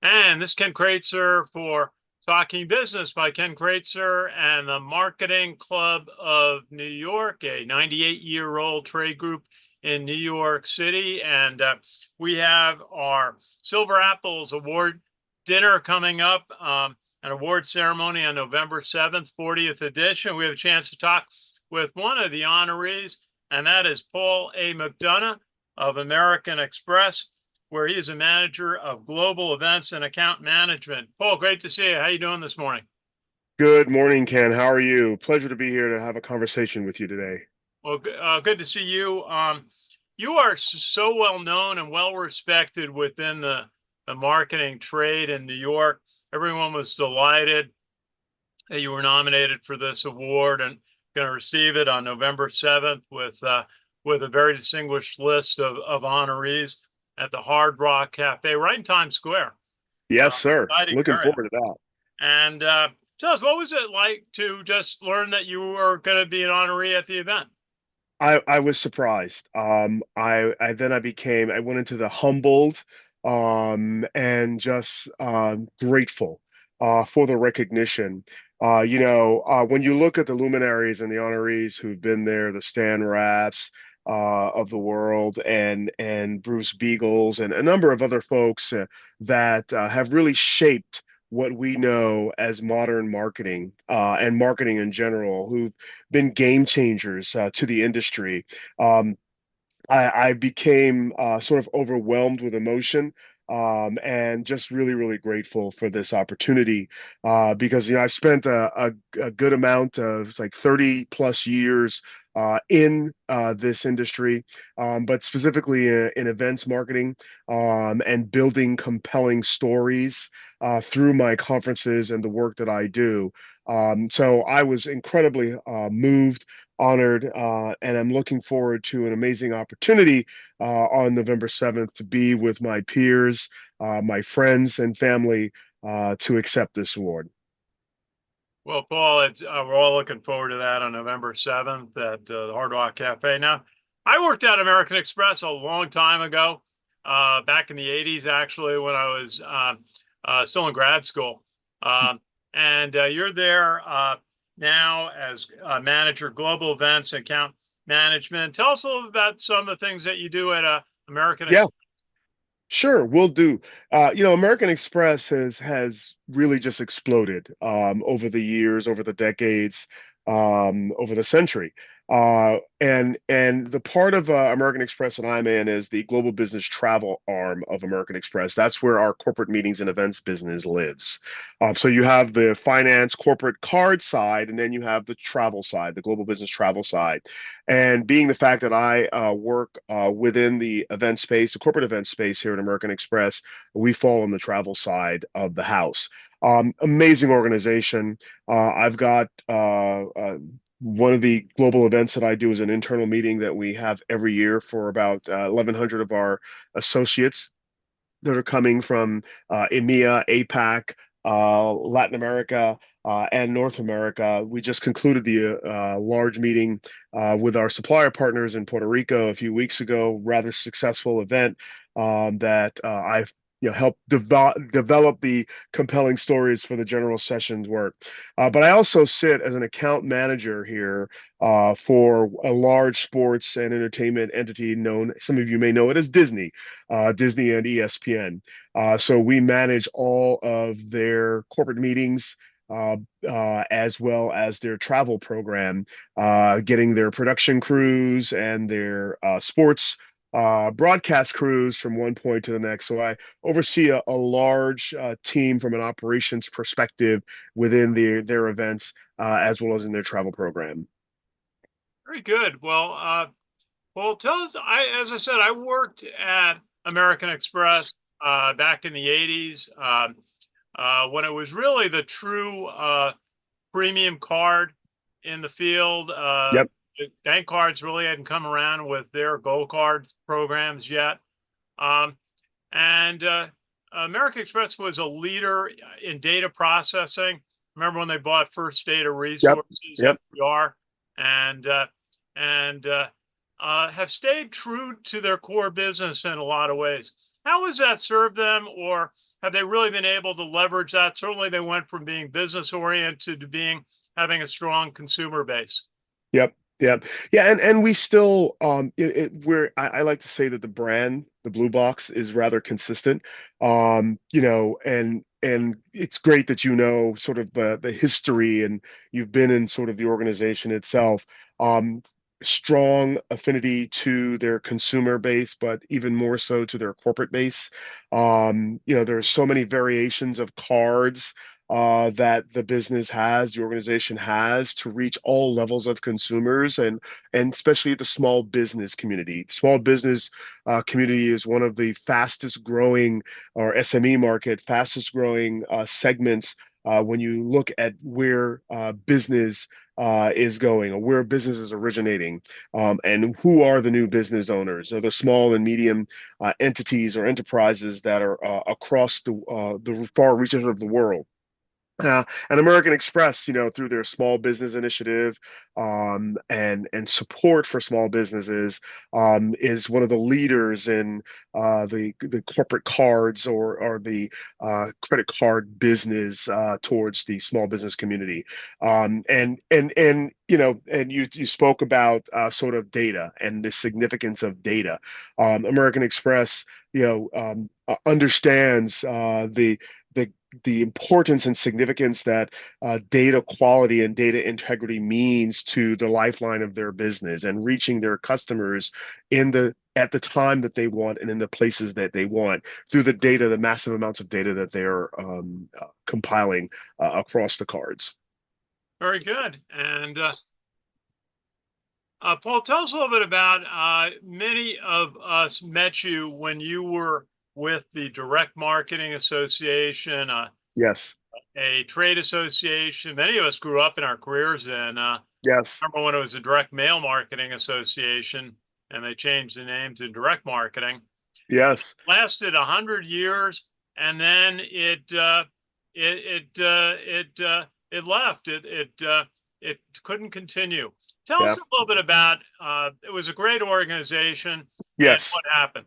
And this is Ken Kreitzer for Talking Business by Ken Kreitzer and the Marketing Club of New York, a 98-year-old trade group in New York City. And we have our Silver Apples Award dinner coming up, an award ceremony on November 7th, 40th edition. We have a chance to talk with one of the honorees, and that is Paul A. McDonough of American Express, where he is a manager of global events and account management. Paul, great to see you. How are you doing this morning? Good morning, Ken. How are you? Pleasure to be here to have a conversation with you today. Well, good to see you. You are so well known and well respected within the marketing trade in New York. Everyone was delighted that you were nominated for this award and going to receive it on November 7th with a very distinguished list of honorees at the Hard Rock Cafe right in Times Square. Yes, sir. Exciting Looking area. forward to that. And tell us, what was it like to just learn that you were going to be an honoree at the event? I was surprised. I went into the humbled, and just grateful for the recognition. When you look at the luminaries and the honorees who've been there, the Stan Raps of the world, and Bruce Beagles, and a number of other folks that have really shaped what we know as modern marketing, and marketing in general, who've been game changers to the industry. Um, I became sort of overwhelmed with emotion, and just really, really grateful for this opportunity, because I've spent a good amount of like 30 plus years in this industry, but specifically in events marketing, and building compelling stories through my conferences and the work that I do. So I was incredibly moved, honored, and I'm looking forward to an amazing opportunity on November 7th to be with my peers, my friends, and family to accept this award. Well, Paul, we're all looking forward to that on November 7th at the Hard Rock Cafe. Now, I worked at American Express a long time ago, back in the 80s, actually, when I was still in grad school. And you're there now as manager, global events, and account management. Tell us a little about some of the things that you do at American Yeah, Express. sure, we'll do. American Express has really just exploded over the years, over the decades, over the century. And the part of American Express that I'm in is the global business travel arm of American Express. That's where our corporate meetings and events business lives. So you have the finance corporate card side, and then you have the travel side, the global business travel side. And being the fact that I work within the event space, the corporate event space here at American Express, we fall on the travel side of the house. Amazing organization. I've got one of the global events that I do is an internal meeting that we have every year for about 1,100 of our associates that are coming from EMEA, APAC, Latin America, and North America. We just concluded the large meeting with our supplier partners in Puerto Rico a few weeks ago. Rather successful event that I've helped develop the compelling stories for the general sessions work. But I also sit as an account manager here for a large sports and entertainment entity known, some of you may know it as Disney, Disney and ESPN. So we manage all of their corporate meetings, as well as their travel program, getting their production crews and their sports broadcast crews from one point to the next. So I oversee a large team from an operations perspective within their events, as well as in their travel program. Very good. Well, tell us. As I said, I worked at American Express back in the '80s when it was really the true premium card in the field. Yep. Bank cards really hadn't come around with their gold card programs yet. Um, and American Express was a leader in data processing. Remember when they bought First Data Yep. Resources, Yep. FDR, and and have stayed true to their core business in a lot of ways. How has that served them, or have they really been able to leverage that? Certainly, they went from being business oriented to being having a strong consumer base. Yep. Yep. Yeah. And we still, I like to say that the brand, the Blue Box, is rather consistent. And it's great that you know sort of the history and you've been in sort of the organization itself. Um, Strong affinity to their consumer base, but even more so to their corporate base. There's so many variations of cards that the business has, the organization has to reach all levels of consumers and especially the small business community. The small business community is one of the fastest growing or SME market, fastest growing segments when you look at where business is going or where business is originating, and who are the new business owners or the small and medium entities or enterprises that are across the far reaches of the world. And American Express, through their small business initiative and support for small businesses, is one of the leaders in the corporate cards or the credit card business towards the small business community. And you spoke about sort of data and the significance of data. American Express, understands the the importance and significance that data quality and data integrity means to the lifeline of their business and reaching their customers at the time that they want and in the places that they want through the data, the massive amounts of data that they're compiling across the cards. Very good. And Paul, tell us a little bit about many of us met you when you were with the Direct Marketing Association, Yes, a trade association. Many of us grew up in our careers in. yes, Remember when it was the Direct Mail Marketing Association, and they changed the name to Direct Marketing. yes. Lasted 100 years, and then it left. It couldn't continue. Tell Yeah. us a little bit about. It was a great organization, and Yes. what happened.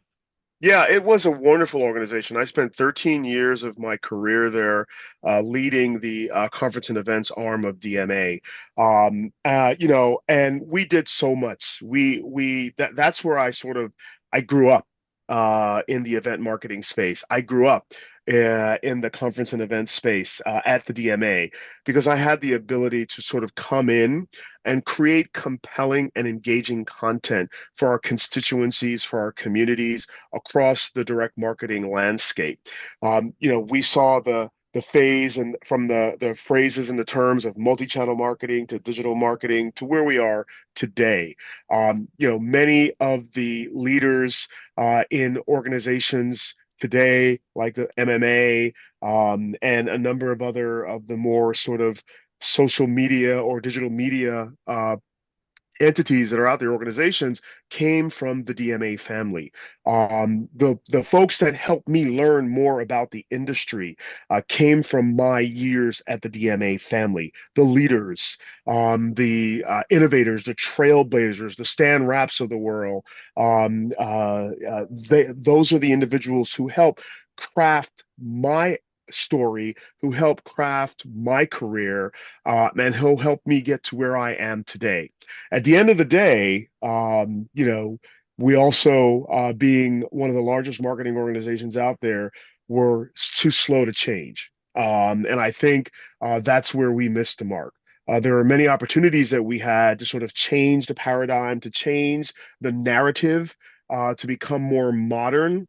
Yeah, it was a wonderful organization. I spent 13 years of my career there, leading the conference and events arm of DMA. And we did so much. That's where I grew up in the event marketing space. I grew up in the conference and event space at the DMA because I had the ability to sort of come in and create compelling and engaging content for our constituencies, for our communities across the direct marketing landscape. We saw the phase and from the phrases and the terms of multi-channel marketing to digital marketing to where we are today. Many of the leaders in organizations today, like the MMA, and a number of other of the more sort of social media or digital media entities that are out there, organizations, came from the DMA family. The folks that helped me learn more about the industry came from my years at the DMA family. The leaders, the innovators, the trailblazers, the Stan Rapps of the world. Those are the individuals who help craft my story, who helped craft my career, and who helped me get to where I am today. At the end of the day, we also, being one of the largest marketing organizations out there, were too slow to change. And I think that's where we missed the mark. There are many opportunities that we had to sort of change the paradigm, to change the narrative, to become more modern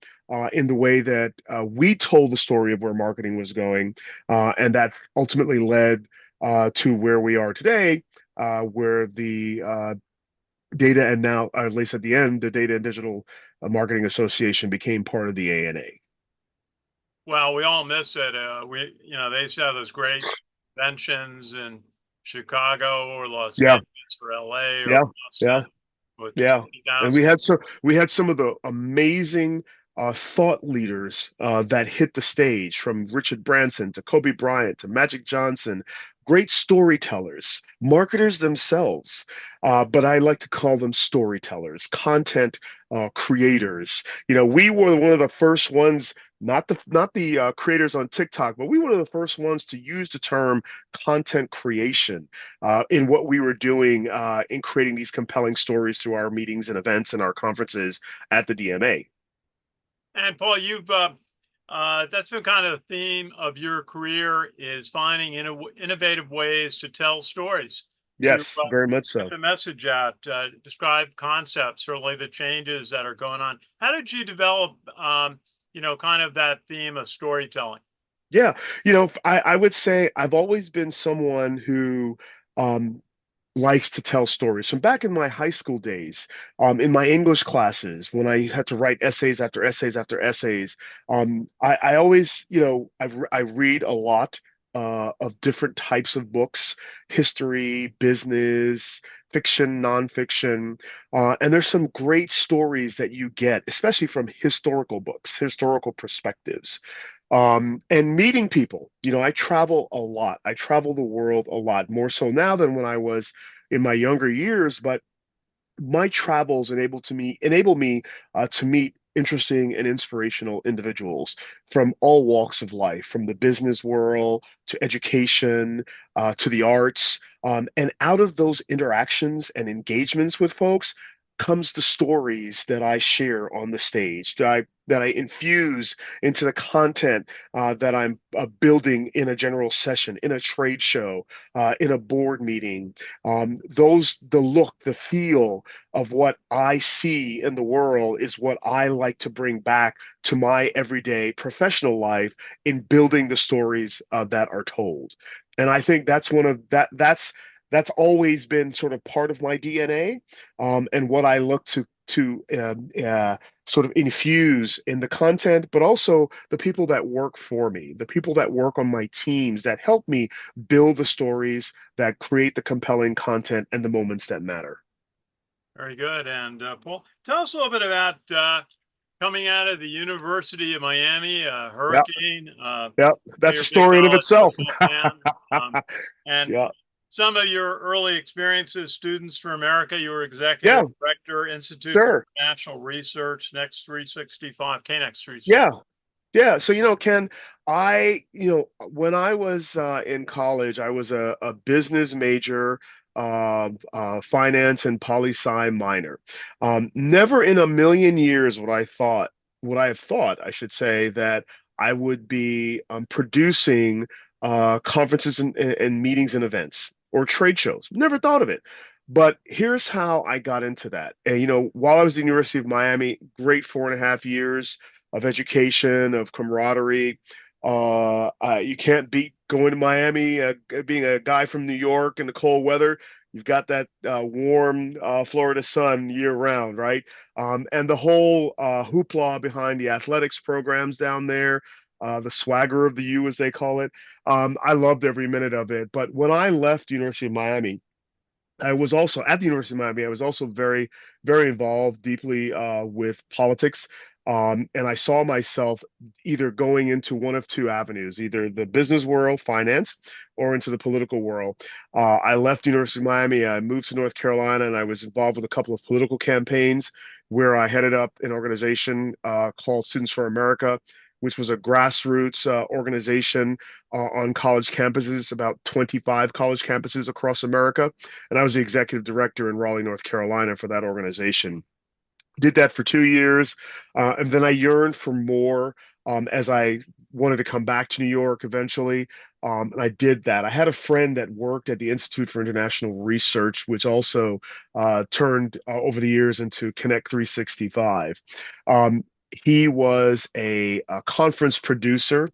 in the way that we told the story of where marketing was going. And that ultimately led to where we are today, where the data and now, or at least at the end, the Data and Digital Marketing Association became part of the ANA. Well, we all miss it. They used to have those great conventions in Chicago or Las Yeah, Vegas or LA or yeah, Boston yeah, with yeah. And 20,000. we had some of the amazing thought leaders that hit the stage, from Richard Branson to Kobe Bryant to Magic Johnson, great storytellers, marketers themselves, but I like to call them storytellers, content creators. We were one of the first ones, not the creators on TikTok, but we were one of the first ones to use the term content creation in what we were doing in creating these compelling stories through our meetings and events and our conferences at the DMA. And Paul, you've that's been kind of the theme of your career is finding innovative ways to tell stories, to Yes, very much get so. the message out, describe concepts, certainly the changes that are going on. How did you develop, kind of that theme of storytelling? Yeah, I would say I've always been someone who um, likes to tell stories. From back in my high school days, in my English classes, when I had to write essays after essays after essays, I always, I read a lot of different types of books, history, business, fiction, nonfiction, and there's some great stories that you get, especially from historical books, historical perspectives. And meeting people. I travel a lot. I travel the world a lot, more so now than when I was in my younger years, but my travels enable me to meet interesting and inspirational individuals from all walks of life, from the business world to education to the arts. And out of those interactions and engagements with folks comes the stories that I share on the stage, that I infuse into the content that I'm building in a general session, in a trade show, in a board meeting. The look, the feel of what I see in the world is what I like to bring back to my everyday professional life in building the stories that are told. And I think that's one of that's always been sort of part of my DNA, and what I look to sort of infuse in the content, but also the people that work for me, the people that work on my teams that help me build the stories that create the compelling content and the moments that matter. Very good. And Paul, tell us a little bit about coming out of the University of Miami, Yeah, Hurricane. yeah, that's You're a a big story in of college itself. football fan. And Yeah, some of your early experiences, Students for America, you were executive yeah, director, Institute for sure. International Research, Next 365, KNext 365. Yeah, yeah. So, Ken, when I was in college, I was a business major, finance and poli sci minor. Never in a million years would I have thought, I should say, that I would be producing conferences and meetings and events or trade shows. Never thought of it. But here's how I got into that. And, while I was at the University of Miami, great 4.5 years of education, of camaraderie. You can't beat going to Miami, being a guy from New York in the cold weather. You've got that warm Florida sun year round, right? And the whole hoopla behind the athletics programs down there, the swagger of the U, as they call it. I loved every minute of it. But when I left the University of Miami, I was also at the University of Miami. I was also very, very involved deeply with politics. And I saw myself either going into one of two avenues, either the business world, finance, or into the political world. I left the University of Miami. I moved to North Carolina, and I was involved with a couple of political campaigns where I headed up an organization called Students for America, which was a grassroots organization on college campuses, about 25 college campuses across America. And I was the executive director in Raleigh, North Carolina for that organization. Did that for 2 years, and then I yearned for more as I wanted to come back to New York eventually. And I did that. I had a friend that worked at the Institute for International Research, which also turned over the years into Connect 365. He was a conference producer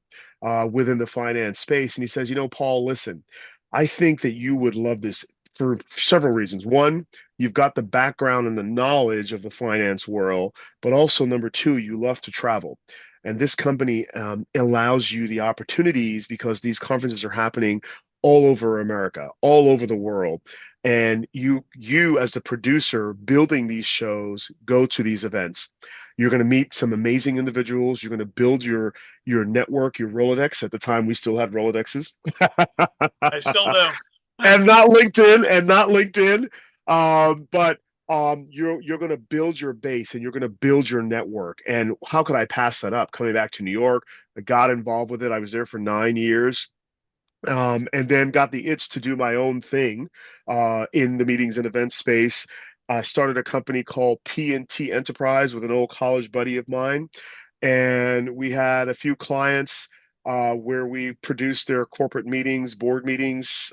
within the finance space, and he says, Paul, listen, I think that you would love this for several reasons. One, you've got the background and the knowledge of the finance world, but also number two, you love to travel. And this company allows you the opportunities because these conferences are happening all over America, all over the world. and you as the producer building these shows go to these events. You're going to meet some amazing individuals. You're going to build your network, your Rolodex. At the time, we still had Rolodexes. I still do. And not LinkedIn, and not LinkedIn. But you're going to build your base and you're going to build your network. And how could I pass that up? Coming back to New York, I got involved with it. I was there for 9 years. And then got the itch to do my own thing in the meetings and events space. I started a company called P&T Enterprise with an old college buddy of mine, and we had a few clients where we produced their corporate meetings, board meetings,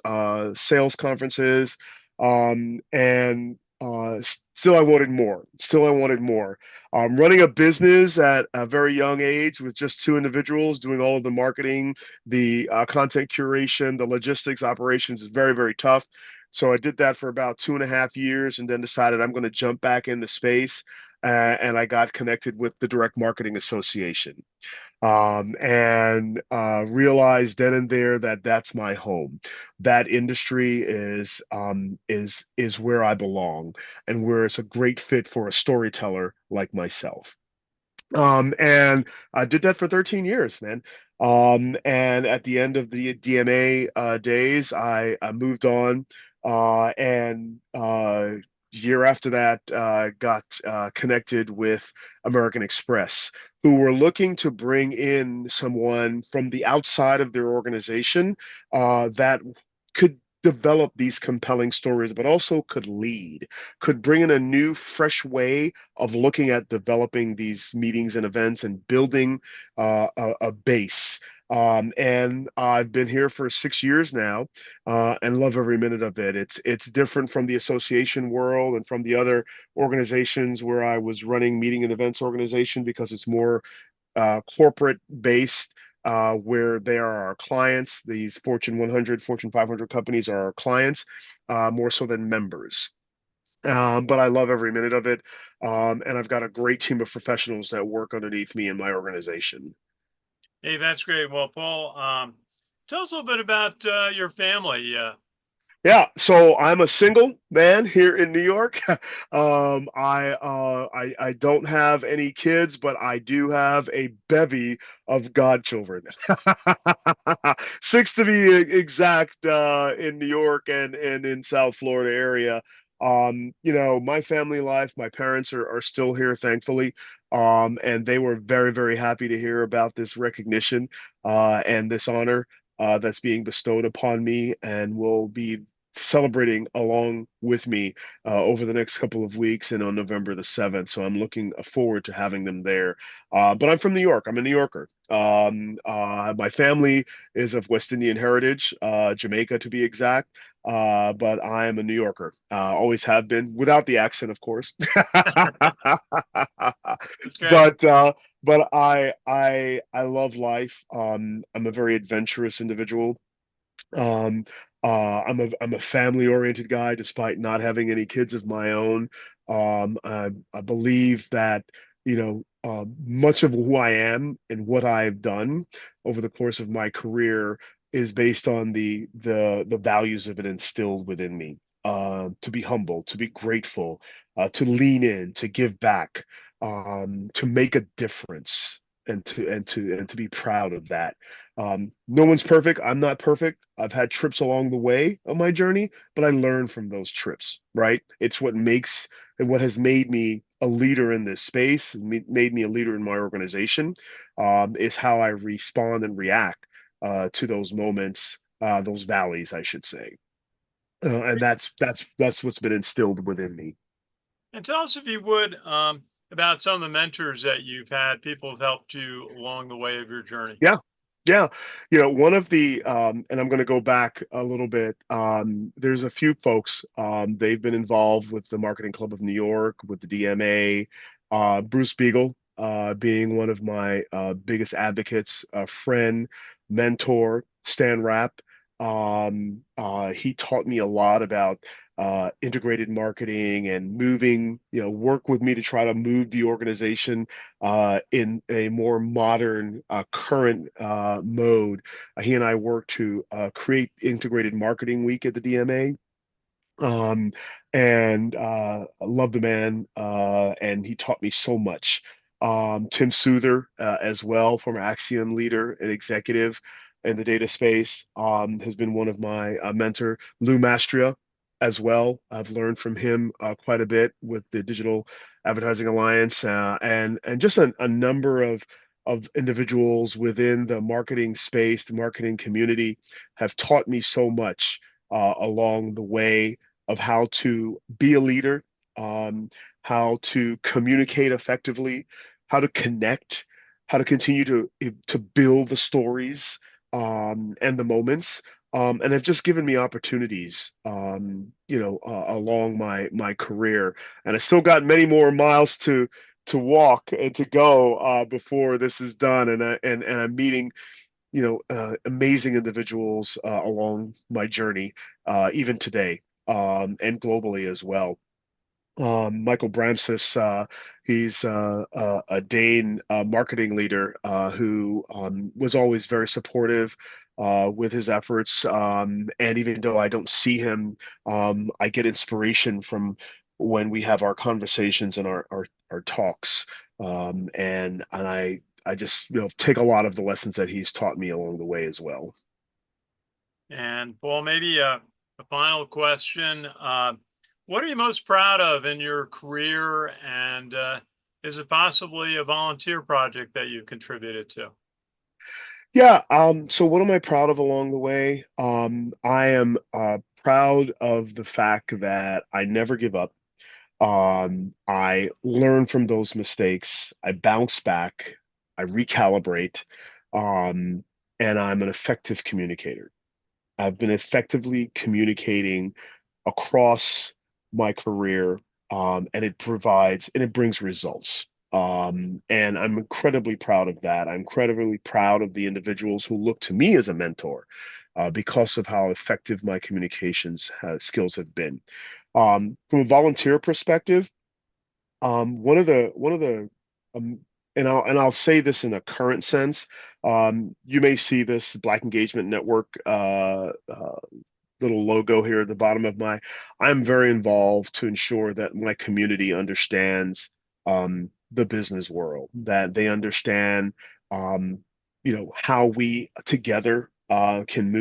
sales conferences, and still I wanted more. Still I wanted more. Running a business at a very young age with just two individuals doing all of the marketing, the content curation, the logistics operations is very, very tough. So I did that for about 2.5 years and then decided I'm going to jump back into space. And I got connected with the Direct Marketing Association, and realized then and there that that's my home. That industry is where I belong, and where it's a great fit for a storyteller like myself. And I did that for 13 years, man. And at the end of the DMA days, I moved on, and year after that, got connected with American Express, who were looking to bring in someone from the outside of their organization that could develop these compelling stories, but also could lead, could bring in a new, fresh way of looking at developing these meetings and events and building a base. And I've been here for 6 years now, and love every minute of it. It's different from the association world and from the other organizations where I was running meeting and events organization, because it's more corporate based, where they are our clients. These Fortune 100, Fortune 500 companies are our clients, more so than members. But I love every minute of it. And I've got a great team of professionals that work underneath me in my organization. Hey, that's great. Well, Paul, tell us a little bit about your family. Yeah, so I'm a single man here in New York. I don't have any kids, but I do have a bevy of godchildren. Six to be exact, in New York and in South Florida area. My family life, my parents are still here, thankfully. And they were very, very happy to hear about this recognition and this honor that's being bestowed upon me, and will be celebrating along with me over the next couple of weeks and on November the 7th. So I'm looking forward to having them there. But I'm from New York. I'm a New Yorker. My family is of West Indian heritage, Jamaica to be exact. But I am a New Yorker. Always have been, without the accent, of course. That's great. But I love life. I'm a very adventurous individual. Um, I'm a family oriented guy, despite not having any kids of my own. I believe that much of who I am and what I've done over the course of my career is based on the values that have been instilled within me. To be humble, to be grateful, to lean in, to give back, to make a difference, and to be proud of that. No one's perfect. I'm not perfect. I've had trips along the way of my journey, but I learn from those trips, right? It's what makes and what has made me a leader in this space, made me a leader in my organization, is how I respond and react to those moments, those valleys, I should say. And that's what's been instilled within me. And tell us, if you would, about some of the mentors that you've had, people have helped you along the way of your journey. Yeah. Yeah. One of the, and I'm going to go back a little bit. There's a few folks, they've been involved with the Marketing Club of New York, with the DMA, Bruce Beagle, being one of my biggest advocates, a friend, mentor, Stan Rapp. He taught me a lot about integrated marketing and moving, work with me to try to move the organization in a more modern, current mode. He and I worked to create Integrated Marketing Week at the DMA. Um, and I love the man, and he taught me so much. Tim Souther, as well, former Axiom leader and executive in the data space, has been one of my mentor. Lou Mastria, as well. I've learned from him quite a bit with the Digital Advertising Alliance, and just a number of individuals within the marketing space, the marketing community, have taught me so much along the way of how to be a leader, um, how to communicate effectively, how to connect, how to continue to build the stories and the moments. And have just given me opportunities, along my career, and I still got many more miles to walk and to go before this is done. And I'm meeting amazing individuals along my journey, even today, and globally as well. Michael Bramsis, he's a Dane marketing leader who was always very supportive with his efforts. And even though I don't see him, I get inspiration from when we have our conversations and our talks. And I just take a lot of the lessons that he's taught me along the way as well. And Paul, maybe a final question. What are you most proud of in your career? And is it possibly a volunteer project that you contributed to? Yeah, so what am I proud of along the way? I am proud of the fact that I never give up. I learn from those mistakes, I bounce back, I recalibrate, um, and I'm an effective communicator. I've been effectively communicating across my career, and it brings results. And I'm incredibly proud of that. I'm incredibly proud of the individuals who look to me as a mentor, because of how effective my skills have been. From a volunteer perspective, one of the um, and I'll say this in a current sense. You may see this Black Engagement Network little logo here at the bottom of my. I'm very involved to ensure that my community understands the business world, that they understand um, how we together can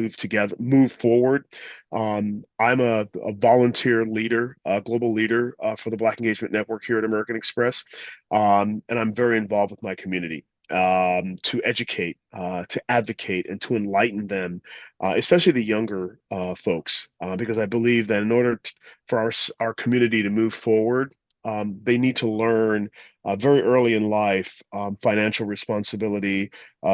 move forward. I'm a volunteer leader, a global leader for the Black Engagement Network here at American Express, and I'm very involved with my community. To educate, to advocate, and to enlighten them, especially the younger folks, because I believe that in order for our community to move forward, they need to learn very early in life financial responsibility,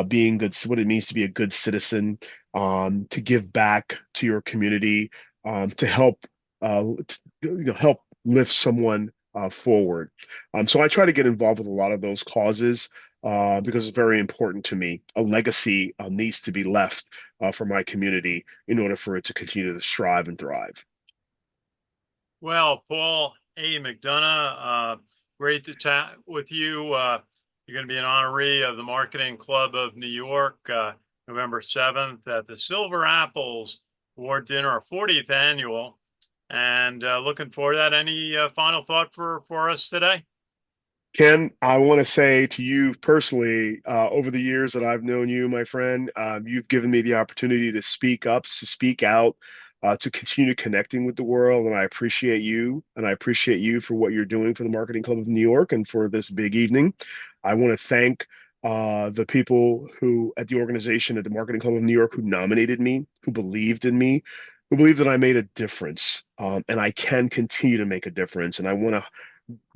being good, what it means to be a good citizen, to give back to your community, to help help lift someone forward. So I try to get involved with a lot of those causes. Because it's very important to me. A legacy needs to be left for my community in order for it to continue to strive and thrive. Well, Paul A. McDonough, great to chat with you. You're going to be an honoree of the Marketing Club of New York, November 7th at the Silver Apples Award Dinner, our 40th annual. And looking forward to that. Any final thought for us today? Ken, I want to say to you personally, over the years that I've known you, my friend, you've given me the opportunity to speak up, to speak out, to continue connecting with the world. And I appreciate you. And I appreciate you for what you're doing for the Marketing Club of New York and for this big evening. I want to thank the people who at the organization at the Marketing Club of New York who nominated me, who believed in me, who believed that I made a difference, and I can continue to make a difference. And I want to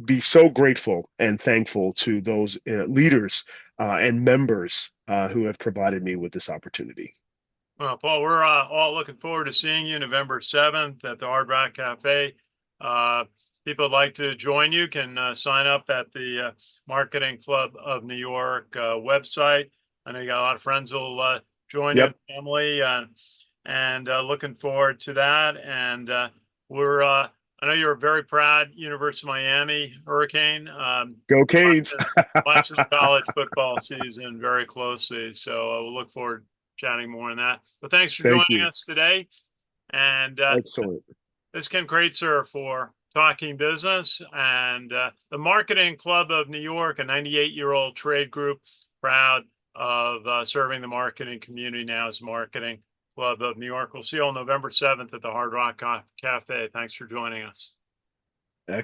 be so grateful and thankful to those leaders and members who have provided me with this opportunity. Well, Paul, we're all looking forward to seeing you November 7th at the Hard Rock Cafe. Uh, People would like to join you can sign up at the Marketing Club of New York website. I know you got a lot of friends who'll join you, Yep. and family, and looking forward to that. And I know you're a very proud University of Miami Hurricane. Go Canes. Watching the college football season very closely, so we'll look forward chatting more on that. But thanks for Thank joining you. us today. And Excellent. This is Ken Kreitzer for Talking Business and the Marketing Club of New York, a 98-year-old trade group, proud of serving the marketing community now as Marketing Club of New York. We'll see you on November 7th at the Hard Rock Cafe. Thanks for joining us.